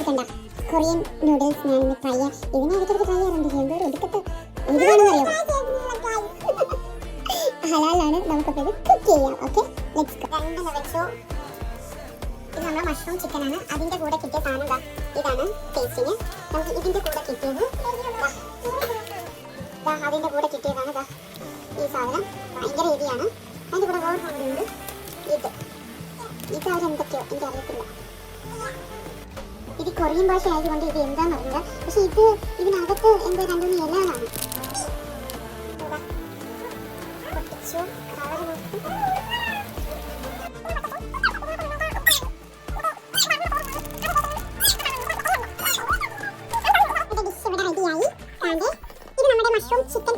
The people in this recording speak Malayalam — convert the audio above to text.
കണ്ട കൊറിയൻ നൂഡിൽസ് ഞാൻ ട്രൈ ചെയ്യാം. ഇതിനകത്ത് ട്രൈ ചെയ്യാറുണ്ട്. എന്തോ ഒടുക്കത്തെ എന്തിനാണെന്ന് അറിയാം. ഹലാലാണ്. നമുക്കപ്പോൾ ഇത് കുക്ക് ചെയ്യാം. Okay, let's go. രണ്ടെണ്ണം വെച്ചു. ഇത് നമ്മുടെ മഷ്റൂം ചിക്കൻ ആണ്. അതിൻ്റെ കൂടെ കിട്ടിയ സാധനം ഇതാണ് ടേസ്റ്റിന്. നമുക്ക് ഇതിൻ്റെ കൂടെ കിട്ടിയത് അതിൻ്റെ കൂടെ കിട്ടിയതാണ് ഈ സാധനം. ഭയങ്കര എരിയാണ്. അതിൻ്റെ കൂടെ വേറെ സാധനമുണ്ട്. ഇത് അവരെന്തൊക്കെയോ എനിക്കറിയത്തില്ല. ഇത് കൊറിയൻ ഭാഷ ആയതുകൊണ്ട് ഇത് എന്താണെന്ന് അറിയില്ല. പക്ഷെ ഇതിനകത്ത് എന്തോ രണ്ടുമൂന്ന് ഇലകളാണ്. പൊട്ടിച്ചു കവർ ഡിഷ് ഇവിടെ റെഡിയായി. ഇത് നമ്മുടെ മഷ്റൂം ചിക്കൻ